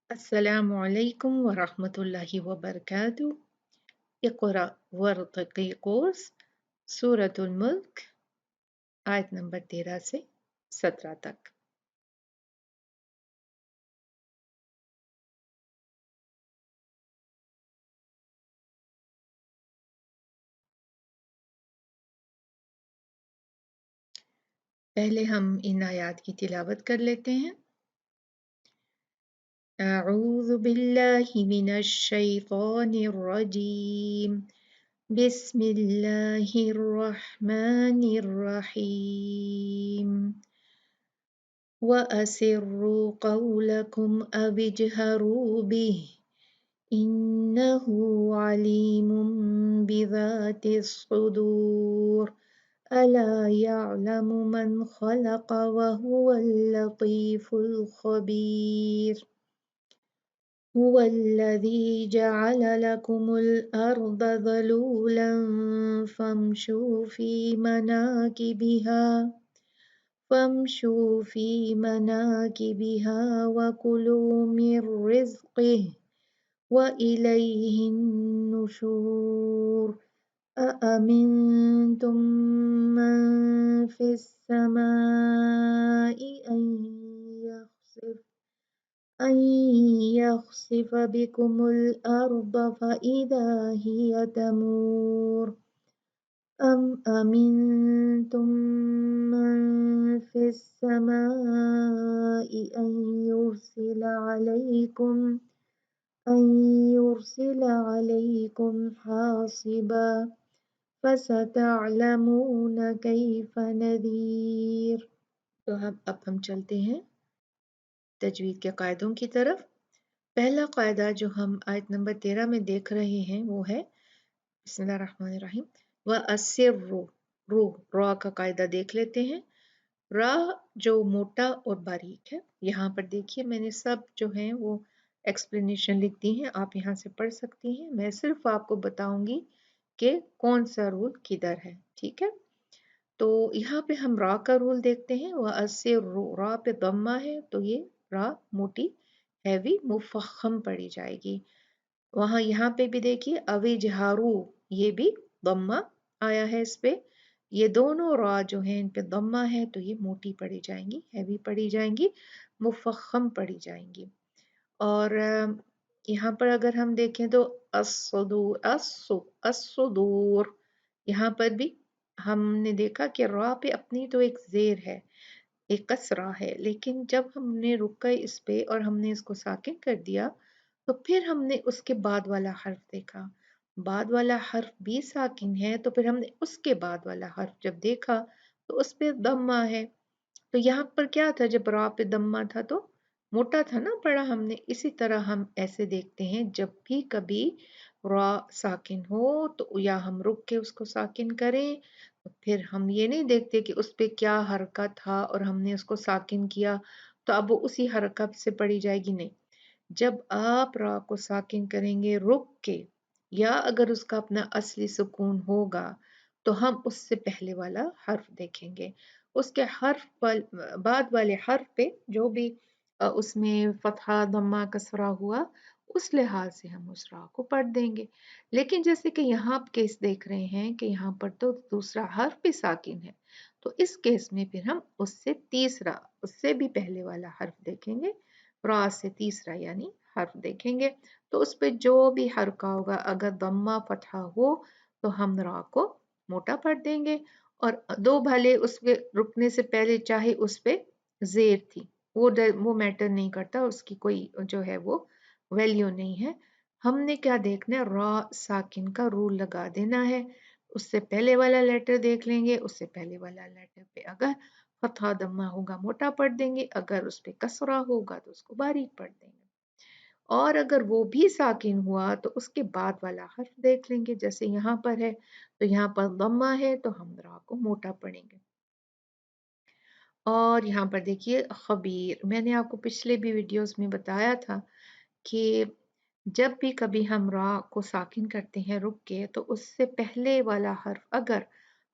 السلام عليكم ورحمة الله وبركاته. اقرأ وارتقي कोर्स सूरत मुल्क आयत नंबर 13 से 17 तक। पहले हम इन आयात की तिलावत कर लेते हैं। अऊज़ु बिल्लाहि मिनश शैतानिर रजीम। बिस्मिल्लाहिर रहमानिर रहीम। वअसिर्रू क़ौलकुम अविजहरू बिही इन्नहु अलीमुम बिज़ातिस सुदूर। अला यअलमु मन खलक़ वहुवल लतीफुल खबीर। हुवल्लज़ी जअल लकुमुल अर्द ज़लूलन फम्शू फी मनाकिबिहा वकुलू मिर रिज़्क़िही वइलैहिन नुशूर। अअमिनतुम मन फिस समाइ अन यख़सिफ़ बिकुमुल अर्द फ़इज़ा हिय तमूर। अम अमिनतुम मन फिस समाइ अन युरसिल अलैकुम हासिबा फसतअलमून कैफ़ नज़ीर। तो अब हम चलते हैं तजवीद के कायदों की तरफ। पहला कायदा जो हम आयत नंबर 13 में देख रहे हैं वो है बिस्मिल्लाहिर्रहमानिर्रहीम व अस्सिर्रु रू रा का कायदा देख लेते हैं। रा जो मोटा और बारीक है, यहाँ पर देखिए मैंने सब जो है वो एक्सप्लेनेशन लिख दी है, आप यहाँ से पढ़ सकती हैं। मैं सिर्फ आपको बताऊंगी कि कौन सा रूल किधर है, ठीक है। तो यहाँ पे हम रा का रूल देखते हैं। वह अस्से रा पे दम्मा है तो ये रा मोटी हैवी मुफख्खम पड़ी जाएगी। वहाँ यहाँ पे भी देखिए अविजहारू, ये भी दम्मा आया है इस पे। ये दोनों रा जो है इन पे दम्मा है तो ये मोटी पड़ी जाएंगी, हैवी पड़ी जाएंगी, मुफख्खम पड़ी जाएंगी। और यहाँ पर अगर हम देखें तो अस्सुदूर, यहाँ पर भी हमने देखा कि रा पे अपनी तो एक जेर है, एक कसरा है, लेकिन जब हमने रुका इस पे और हमने इसको साकिन कर दिया तो फिर हमने उसके बाद वाला हर्फ देखा, बाद वाला हर्फ भी साकिन है, तो फिर हमने उसके बाद वाला हर्फ जब देखा तो उस पे दम्मा है। तो यहाँ पर क्या था, जब रा पे दम्मा था तो मोटा था ना, पढ़ा हमने। इसी तरह हम ऐसे देखते हैं जब भी कभी रा साकिन हो तो या हम रुक के उसको साकिन करें तो फिर हम ये नहीं देखते कि उस पे क्या हरकत था और हमने उसको साकिन किया तो अब वो उसी हरकत से पढ़ी जाएगी, नहीं। जब आप रा को साकिन करेंगे रुक के, या अगर उसका अपना असली सुकून होगा तो हम उससे पहले वाला हर्फ देखेंगे। उसके हर्फ बाद वाले हर्फ पे जो भी उसमें फतहा दम्मा कसरा हुआ उस लिहाज से हम उस रा को पढ़ देंगे। लेकिन जैसे कि यहाँ आप केस देख रहे हैं कि यहाँ पर तो दूसरा हर्फ भी साकिन है, तो इस केस में फिर हम उससे तीसरा, उससे भी पहले वाला हर्फ देखेंगे, रा से तीसरा यानी हर्फ देखेंगे। तो उस पे जो भी हरका होगा, अगर दम्मा फतहा हो तो हम रा को मोटा पढ़ देंगे, और दो भले उसके रुकने से पहले चाहे उस पे जेर थी, वो मैटर नहीं करता, उसकी कोई जो है वो वैल्यू नहीं है। हमने क्या देखना है, रा साकिन का रूल लगा देना है। उससे पहले वाला लेटर देख लेंगे, उससे पहले वाला लेटर पे अगर फतहा दम्मा होगा मोटा पढ़ देंगे, अगर उस पे कसरा होगा तो उसको बारीक पढ़ देंगे। और अगर वो भी साकिन हुआ तो उसके बाद वाला हर्फ देख लेंगे। जैसे यहाँ पर है तो यहाँ पर दम्मा है तो हम रा को मोटा पढ़ेंगे। और यहाँ पर देखिए खबीर, मैंने आपको पिछले भी वीडियोस में बताया था कि जब भी कभी हम रा को साकिन करते हैं रुक के, तो उससे पहले वाला हर्फ अगर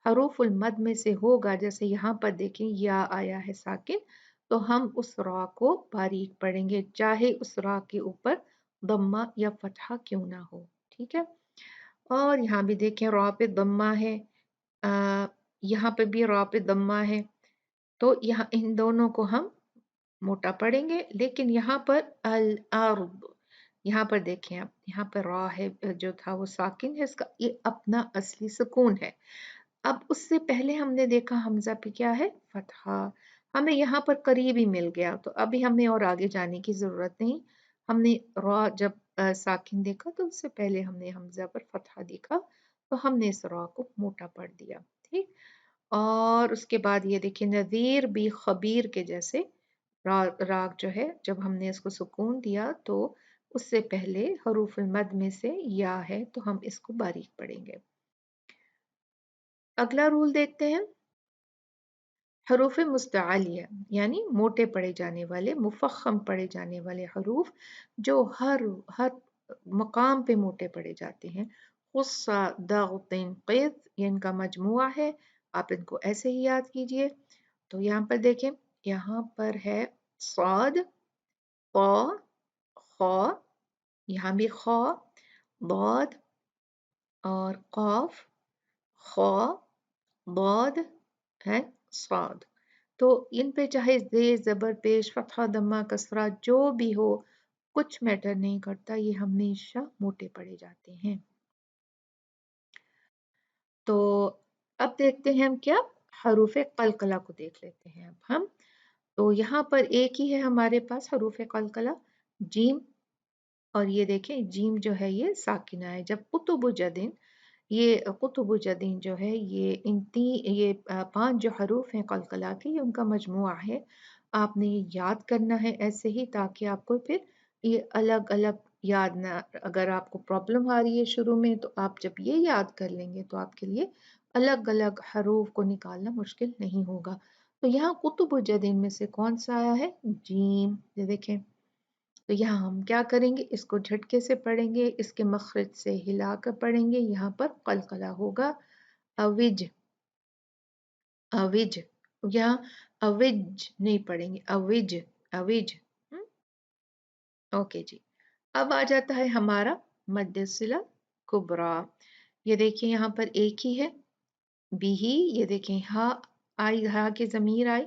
हरूफुल मद में से होगा, जैसे यहाँ पर देखें या आया है साकिन, तो हम उस रॉ को बारीक पढ़ेंगे, चाहे उस रॉ के ऊपर दम्मा या फतहा क्यों ना हो। ठीक है, और यहाँ भी देखें रॉ पे दम्मा है, यहाँ पे भी रॉ पे दम्मा है, तो यहाँ इन दोनों को हम मोटा पढ़ेंगे। लेकिन यहाँ पर अल अर्द, यहाँ पर देखें आप, यहाँ पर रॉ है जो था वो साकिन है, इसका ये अपना असली सुकून है। अब उससे पहले हमने देखा हमजा पे क्या है, फतहा, हमें यहाँ पर करीब ही मिल गया, तो अभी हमें और आगे जाने की जरूरत नहीं। हमने रॉ जब साकिन देखा तो उससे पहले हमने हमजा पर फतहा देखा, तो हमने इस रॉ को मोटा पढ़ दिया। ठीक, और उसके बाद ये देखिए नज़ीर भी खबीर के जैसे राग जो है, जब हमने इसको सुकून दिया तो उससे पहले हरूफुल मद में से या है, तो हम इसको बारीक पढ़ेंगे। अगला रूल देखते हैं, हरूफ मुस्तआलिया यानी मोटे पढ़े जाने वाले, मुफख्खम पढ़े जाने वाले हरूफ जो हर मकाम पे मोटे पढ़े जाते हैं। गुस्सा, दाग़तिन, क़िज़, ये इनका मजमुआ है, आप इनको ऐसे ही याद कीजिए। तो यहाँ पर देखें, यहाँ पर है साद, ता, खा, यहाँ भी खा, दाद और काफ, खा, दाद है, साद। तो इन पे चाहे जेर जबर पेश फतहा दम्मा कसरा जो भी हो, कुछ मैटर नहीं करता, ये हमेशा मोटे पढ़े जाते हैं। तो अब देखते हैं हम क्या, हरूफ कलकला को देख लेते हैं अब हम। तो यहाँ पर एक ही है हमारे पास हरूफ कलकला, जीम, और ये देखें जीम जो है ये साकिना है। जब कुतुब जदिन, ये कुतुब जदीन जो है ये 5 जो हरूफ हैं कलकला के, ये उनका मजमुआ है। आपने ये याद करना है ऐसे ही, ताकि आपको फिर ये अलग अलग याद ना, अगर आपको प्रॉब्लम आ रही है शुरू में, तो आप जब ये याद कर लेंगे तो आपके लिए अलग अलग हरूफ को निकालना मुश्किल नहीं होगा। तो यहाँ कुतुब जदीन में से कौन सा आया है, जीम, ये देखें। तो यहाँ हम क्या करेंगे, इसको झटके से पढ़ेंगे, इसके मखरज से हिलाकर पढ़ेंगे, यहाँ पर कलकला होगा, अविज, अविज, यहाँ अविज नहीं पढ़ेंगे, अविज, अविज। ओके जी। अब आ जाता है हमारा मद्देसिला कुबरा। ये देखिए यहाँ पर एक ही है, बिही, ये देखें हा आई, हा की जमीर आई,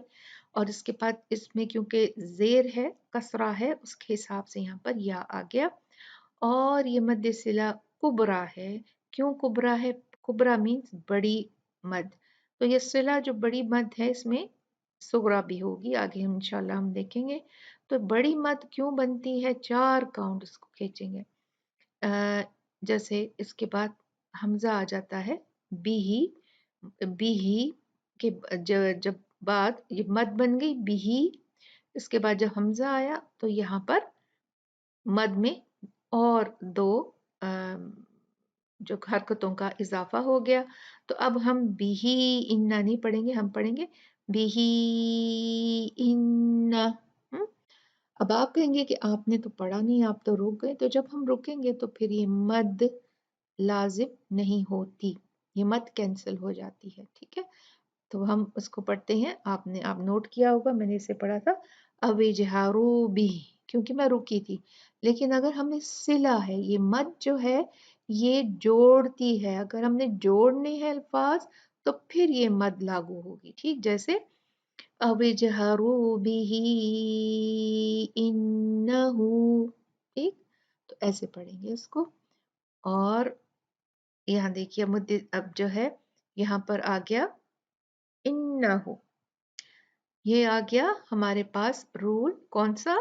और इसके बाद इसमें क्योंकि जेर है, कसरा है, उसके हिसाब से यहाँ पर या आ गया। और ये मद सिला कुबरा है, क्यों कुबरा है, कुबरा मीन्स बड़ी मद, तो ये सिला जो बड़ी मद है इसमें सुगरा भी होगी, आगे हम इंशाल्लाह हम देखेंगे। तो बड़ी मद क्यों बनती है, 4 काउंट इसको खींचेंगे। जैसे इसके बाद हमजा आ जाता है, बिही, बिही के जब बाद ये मद बन गई बिही, इसके बाद जब हमजा आया तो यहाँ पर मद में और 2 जो हरकतों का इजाफा हो गया। तो अब हम बिही इन्ना नहीं पढ़ेंगे, हम पढ़ेंगे बिही इन्ना। हम्म? अब आप कहेंगे कि आपने तो पढ़ा नहीं, आप तो रुक गए, तो जब हम रुकेंगे तो फिर ये मद लाजिम नहीं होती, ये मद कैंसिल हो जाती है। ठीक है, तो हम उसको पढ़ते हैं, आप नोट किया होगा, मैंने इसे पढ़ा था अविजहारू भी, क्योंकि मैं रुकी थी। लेकिन अगर हमने सिला है, ये मद जो है ये जोड़ती है, अगर हमने जोड़ने हैं अल्फाज तो फिर ये मद लागू होगी। ठीक, जैसे अविजहारू बिही इन्नहु, ठीक, तो ऐसे पढ़ेंगे इसको। और यहाँ देखिए मुद्दे अब जो है यहाँ पर आ गया इन्नहु, ये आ गया हमारे पास रूल कौन सा,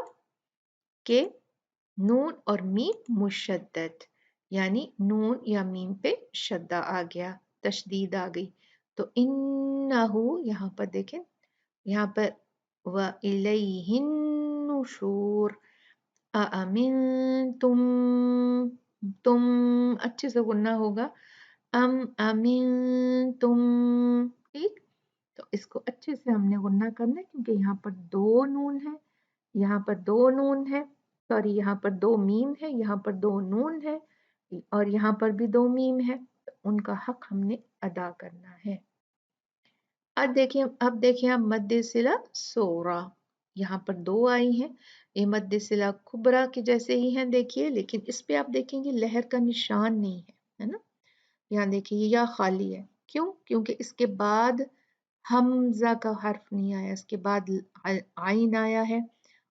के नून और मीम मुशद्दद, यानी नून या मीम पे शद्दा आ गया, तशदीद आ गई। तो इन्नहु यहाँ पर देखें, यहाँ पर व इलैहिन नुशूर, अमिन तुम अच्छे से गुनना होगा, अमिन तुम, ठीक। तो इसको अच्छे से हमने गुन्ना करना है, क्योंकि यहाँ पर 2 नून है, यहाँ पर 2 नून है, सॉरी यहाँ पर 2 मीम है, यहाँ पर 2 नून है, और यहाँ पर भी 2 मीम है, तो उनका हक हमने अदा करना है। अब देखिए आप मद्दे सिला सोरा, यहाँ पर 2 आई हैं, ये मद्दे सिला कुबरा के जैसे ही हैं देखिए, लेकिन इस पे आप देखेंगे लहर का निशान नहीं है ना? यहाँ देखिए ये या खाली है, क्यों? क्योंकि इसके बाद हमज़ा का हर्फ नहीं आया, इसके बाद आइन आया है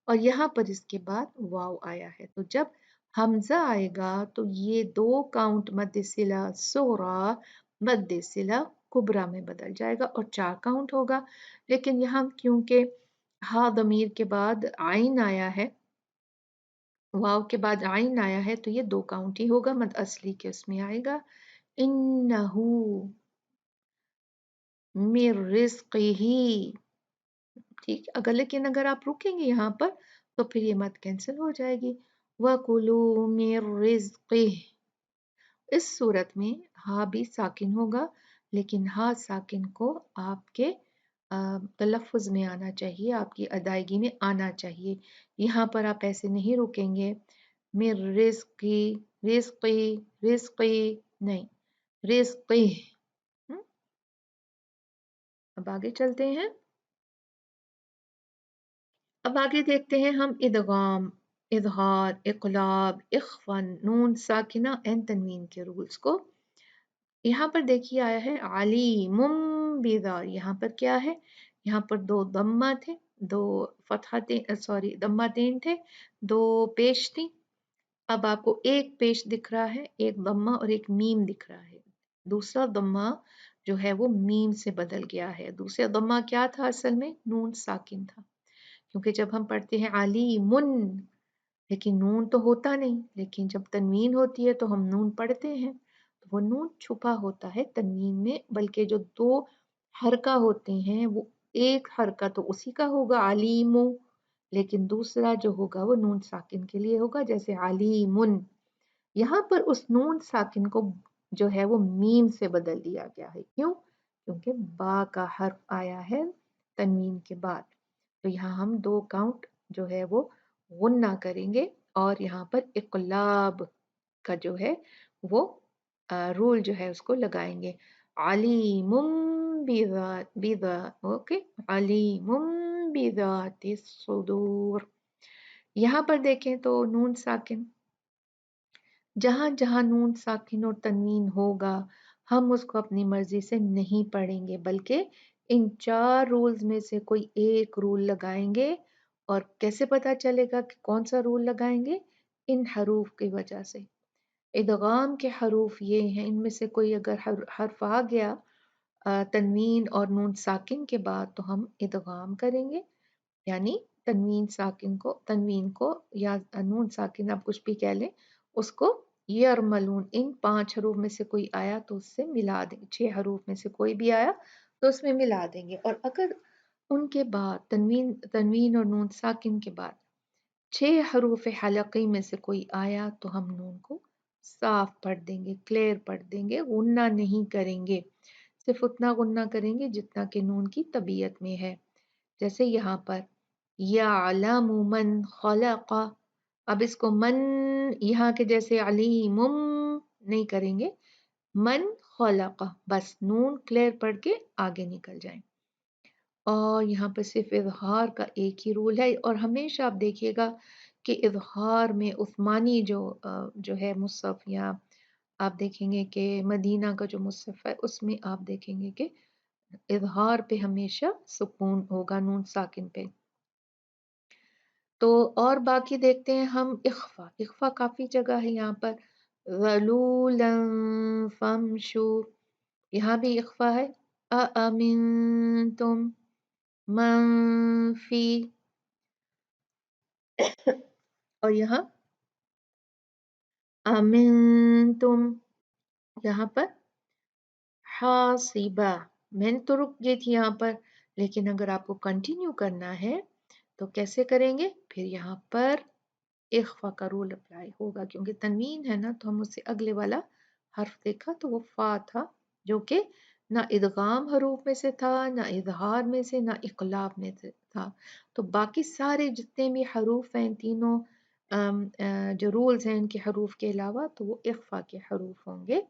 और यहाँ पर इसके बाद वाव आया है। तो जब हमज़ा आएगा तो ये 2 काउंट मद्दे सिला सुगरा मद्दे सिला कुबरा में बदल जाएगा और 4 काउंट होगा। लेकिन यहाँ क्योंकि हा ज़मीर के बाद आइन आया है, वाव के बाद आइन आया है, तो ये 2 काउंट ही होगा, मद असली के उसमें आएगा। इन्नहू मिर रिज़्क़िही, ठीक। अगर लेकिन अगर आप रुकेंगे यहाँ पर तो फिर ये मद कैंसिल हो जाएगी। वकुलू मिर रिज़्क़िह, इस सूरत में हा भी साकिन होगा, लेकिन हा साकिन को आपके तलफ़ुज़ में आना चाहिए, आपकी अदायगी में आना चाहिए। यहाँ पर आप ऐसे नहीं रुकेंगे, मिर रिज़्क़ी रिज़्क़ी रिज़्क़ी नहीं, रिज़्क़िह। हुँ? अब आगे चलते हैं। अब आगे देखते हैं हम इदगाम, इजहार, इक़लाब, इख्फ़ा, नून साकिना एंड तनवीन के रूल्स को। यहाँ पर देखिए आया है अलीमुम बिज़ा, यहाँ पर क्या है? यहाँ पर 2 दम्मा थे, 2 सॉरी दम्मातेन थे, 2 पेश थी। अब आपको एक पेश दिख रहा है, एक दम्मा और एक मीम दिख रहा है। दूसरा दम्मा जो है वो मीम से बदल गया है। दूसरा दम्मा क्या था असल में? नून साकिन था। क्योंकि जब हम पढ़ते हैं अलीमुन, लेकिन नून तो होता नहीं, लेकिन जब तनवीन होती है तो हम नून पढ़ते हैं, तो वो नून छुपा होता है तनवीन में, बल्कि जो 2 हरका होते हैं वो एक हरका तो उसी का होगा अलीमु, लेकिन दूसरा जो होगा वो नून साकिन के लिए होगा, जैसे अलीमुन। यहाँ पर उस नून साकिन को जो है वो मीम से बदल दिया गया है। क्यों? क्योंकि बा का हर्फ आया है तनवीन के बाद। तो यहाँ हम 2 काउंट जो है वो गुन्ना करेंगे और यहाँ पर इक़लाब का जो है वो रूल जो है उसको लगाएंगे। अलीमुम बिज़ा, ओके, अलीमुम बिज़ातिस सुदूर। यहाँ पर देखें तो नून साकिन, जहाँ जहाँ नून साकिन और तनवीन होगा हम उसको अपनी मर्जी से नहीं पढ़ेंगे, बल्कि इन 4 रूल्स में से कोई एक रूल लगाएंगे। और कैसे पता चलेगा कि कौन सा रूल लगाएंगे? इन हरूफ की वजह से। इदगाम के हरूफ ये हैं, इनमें से कोई अगर हर्फ आ गया तनवीन और नून साकिन के बाद तो हम इदगाम करेंगे, यानी तनवीन को या नून साकिन आप कुछ भी कह लें उसको यरमलून, इन 5 हरूफ में से कोई आया तो उससे मिला देंगे, 6 हरूफ में से कोई भी आया तो उसमें मिला देंगे। और अगर उनके बाद तनवीन और नून साकिन के बाद 6 हरूफ हलक़ी में से कोई आया तो हम नून को साफ पढ़ देंगे, क्लियर पढ़ देंगे, गुन्ना नहीं करेंगे। सिर्फ उतना गुन्ना करेंगे जितना कि नून की तबीयत में है। जैसे यहाँ पर यअलमु मन खलक़, अब इसको मन यहाँ के जैसे अलीमुम नहीं करेंगे, मन खलक़, बस नून क्लियर पढ़ के आगे निकल जाएं। और यहाँ पर सिर्फ इज़हार का एक ही रूल है और हमेशा आप देखिएगा कि इज़हार में उस्मानी जो है मुसहफ, या आप देखेंगे कि मदीना का जो मुसहफ है उसमें आप देखेंगे कि इज़हार पे हमेशा सुकून होगा, नून साकिन पे। तो और बाकी देखते हैं हम इख्फा, इख्फा काफ़ी जगह है यहाँ पर। ज़लूलन फमशू, यहाँ भी इख्फा है। अअमिनतुम मन फी, और यहाँ अमिनतुम, यहाँ पर हासिबा। मैंने तो रुक गई थी यहाँ पर, लेकिन अगर आपको कंटिन्यू करना है तो कैसे करेंगे? फिर यहाँ पर इख्फा का रूल अप्लाई होगा, क्योंकि तनवीन है ना, तो हम उससे अगले वाला हर्फ देखा तो वो फा था, जो कि ना इदगाम हरूफ में से था, ना इजहार में से, ना इक़लाब में से था। तो बाकी सारे जितने भी हरूफ हैं तीनों जो रूल्स हैं इनके हरूफ के अलावा, तो वो इख्फा के हरूफ होंगे।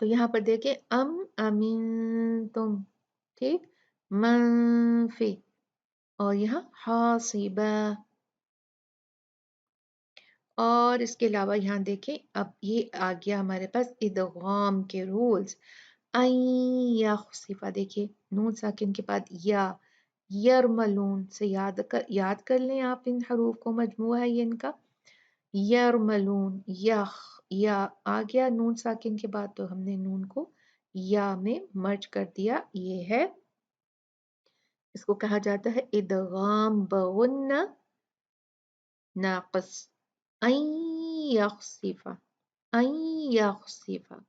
तो यहाँ पर देखें अम अमीन तुम, ठीक, मनफी, और यहाँ हासिबा। और इसके अलावा यहाँ देखें, अब ये आ गया हमारे पास इदगाम के रूल्स। आई या खुसीफा, देखिए नून साकिन के बाद या, यरमलून से याद कर लें आप इन हरूफ को, मजमुआ है ये इनका। यरमलून, यख, या आ गया नून साकिन के बाद, तो हमने नून को या में मर्ज कर दिया। ये है, इसको कहा जाता है इदगाम बगुन्ना नाक़िस। आई यख्सिफा, आई यख्सिफा।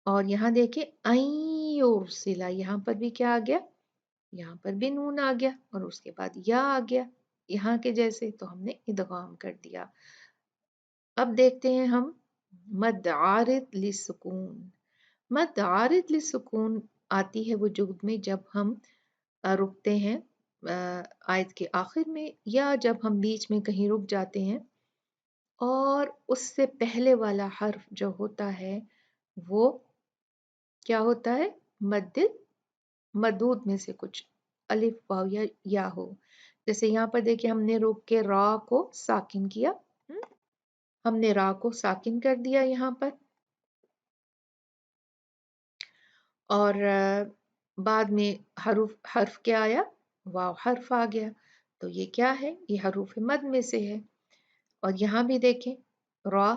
और यहाँ देखिए आई युरसिला, यहाँ पर भी क्या आ गया, यहाँ पर भी नून आ गया और उसके बाद या आ गया यहाँ के जैसे, तो हमने इदगाम कर दिया। अब देखते हैं हम मद आरिद लिस्सुकून। मद आरिद लिस्सुकून आती है वो जुग्द में जब हम रुकते हैं आयत के आखिर में, या जब हम बीच में कहीं रुक जाते हैं और उससे पहले वाला हर्फ जो होता है वो क्या होता है, मद्दिल मदूद में से कुछ, अलिफ वाव या हो। जैसे यहाँ पर देखिए हमने रोक के रा को साकिन किया, हमने रा को साकिन कर दिया यहाँ पर, और बाद में हर्फ क्या आया, वाव हर्फ आ गया। तो ये क्या है, ये हरूफ मद में से है। और यहाँ भी देखें रा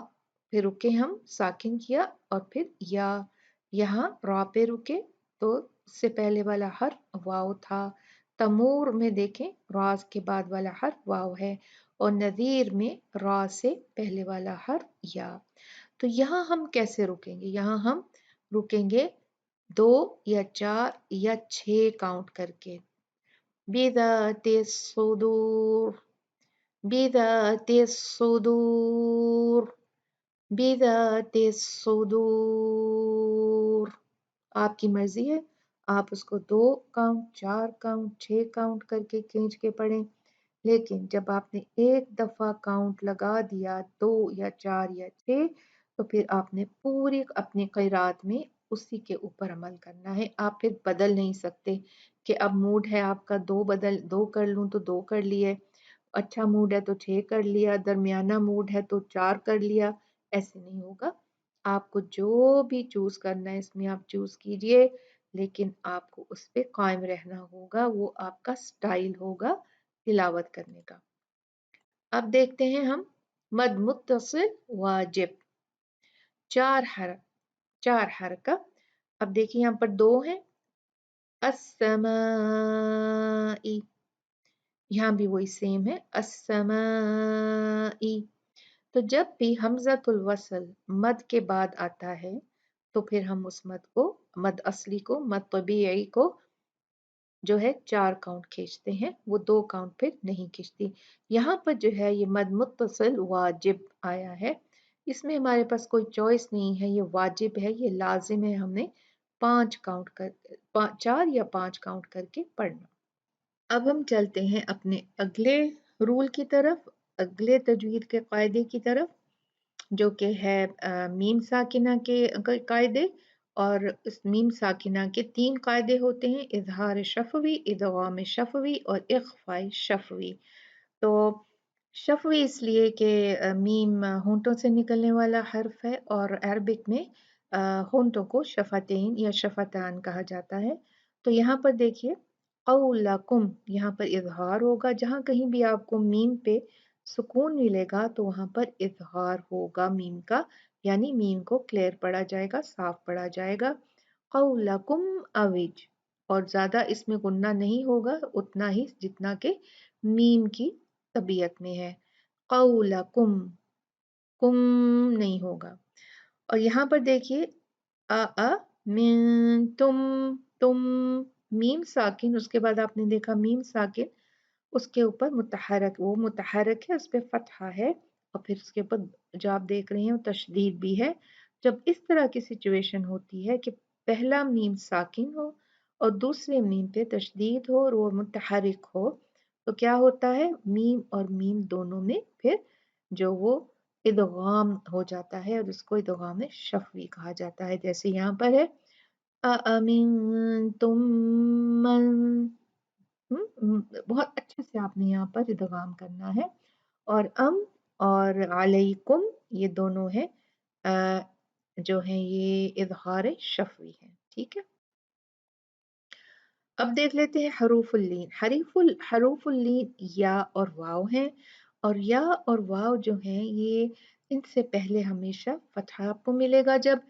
पे रुके हम, साकिन किया और फिर या, यहाँ रा पे रुके तो उससे पहले वाला हर्फ वाव था। तमूर में देखें रा के बाद वाला हर्फ वाव है, और नज़ीर में रा से पहले वाला हर्फ या। तो यहाँ हम कैसे रुकेंगे, यहाँ हम रुकेंगे 2 या 4 या 6 काउंट करके। बिदातिस सुदूर, बिदातिस सुदूर, बिदातिस सुदूर। आपकी मर्जी है, आप उसको 2 काउंट, 4 काउंट, 6 काउंट करके खींच के पढ़ें, लेकिन जब आपने एक दफा काउंट लगा दिया 2 या 4 या 6, तो फिर आपने पूरी अपनी क़िरात में उसी के ऊपर अमल करना है। आप फिर बदल नहीं सकते कि अब मूड है आपका 2 कर लूं तो 2 कर लिए, अच्छा मूड है तो 6 कर लिया, दरमियाना मूड है तो 4 कर लिया। ऐसे नहीं होगा। आपको जो भी चूज करना है इसमें आप चूज कीजिए, लेकिन आपको उस पे कायम रहना होगा, वो आपका स्टाइल होगा तिलावत करने का। अब देखते हैं हम मद मुत्तसिल वाजिब, 4 हरकत। अब देखिए यहाँ पर 2 हैं, अस्समाई, यहाँ भी वही सेम है, अस्समाई। तो जब भी हमज़तुल वसल मद के बाद आता है, तो फिर हम उस मद को, मद असली को, मद तबीई को जो है 4 काउंट खींचते हैं, वो 2 काउंट फिर नहीं खींचती। यहाँ पर जो है ये मद मुत्तसिल वाजिब आया है, इसमें हमारे पास कोई चॉइस नहीं है, ये वाजिब है, ये लाजिम है, हमने 4 या 5 काउंट करके पढ़ना। अब हम चलते हैं अपने अगले रूल की तरफ, अगले तजवीद के कायदे की तरफ, जो कि है मीम साकिना के कायदे। और इस मीम साकिना के 3 कायदे होते हैं, इजहार शफवी, इदगाम शफवी और इख्फाई शफवी। तो शफवी इसलिए कि मीम होंठों से निकलने वाला हर्फ है, और अरबिक में होंठों को शफतैन या शफतान कहा जाता है। तो यहाँ पर देखिए कौलकुम, यहाँ पर इजहार होगा, जहाँ कहीं भी आपको मीम पे सुकून मिलेगा तो वहाँ पर इजहार होगा मीम का, यानी मीम को क्लियर पढ़ा जाएगा, साफ पढ़ा जाएगा। कौलकुम अविज, और ज्यादा इसमें गुन्ना नहीं होगा, उतना ही जितना के मीम की तबीयत में है। कौलकुम, कुम नहीं होगा। और यहाँ पर देखिए अ मिन तुम मीम साकिन, उसके बाद आपने देखा मीम साकिन, उसके ऊपर मुतहरक, वो मुतहरक है, उस पर फतहा है, और फिर उसके ऊपर जो आप देख रहे हैं वो तशदीद भी है। जब इस तरह की सिचुएशन होती है कि पहला मीम साकिन हो और दूसरे मीम पे तशदीद हो और वो मुतहरक हो, तो क्या होता है, मीम और मीम दोनों में फिर जो वो इदगाम हो जाता है, और उसको इदगाम शफवी कहा जाता है। जैसे यहाँ पर है अमिनतुम मन, बहुत अच्छे से आपने यहाँ पर इदगाम करना है। और और अलैकुम ये दोनों हैं जो हैं ये इज़हार शफ़वी हैं, ठीक है? अब देख लेते हैं हरूफुल लीन। हरूफुल लीन या और वाव हैं और या और वाव जो हैं ये इनसे पहले हमेशा फ़तहा आपको मिलेगा जब,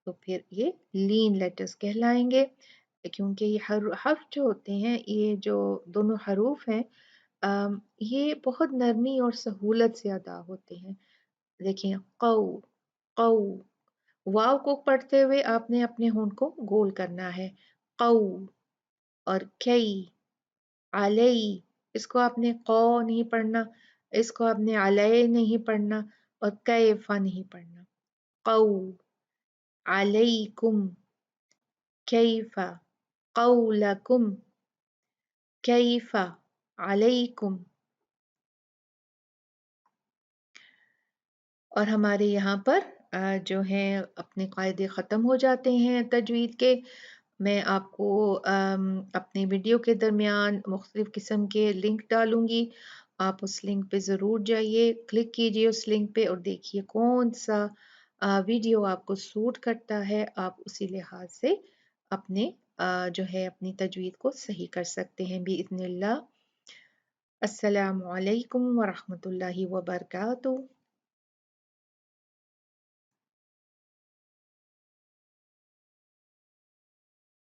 तो फिर ये लीन लेटर्स कहलाएँगे। क्योंकि ये हर्फ जो होते हैं, ये जो दोनों हरूफ हैं ये बहुत नरमी और सहूलत से अदा होते हैं। देखिए क़ौ, क़ौ, वाव को पढ़ते हुए आपने अपने होंठ को गोल करना है। क़ौ और कई, अलई, इसको आपने क़ौ नहीं पढ़ना, इसको आपने अलय नहीं पढ़ना और कैफ़ा नहीं पढ़ना। क़ौ, अलैकुम, कैफ़ा, क़ौलकुम, कैफ़ा, अलैकुम। और हमारे यहाँ पर जो हैं अपने कायदे ख़त्म हो जाते हैं तजवीद के। मैं आपको अपने वीडियो के दरमियान मुख्तलिफ़ किस्म के लिंक डालूँगी। आप उस लिंक पे ज़रूर जाइए, क्लिक कीजिए उस लिंक पे और देखिए कौन-सा वीडियो आपको सूट करता है। आप उसी लिहाज से अपने जो है अपनी तजवीद को सही कर सकते हैं बिइज़्निल्लाह। अस्सलामु अलैकुम व रहमतुल्लाहि व बरकातुहू।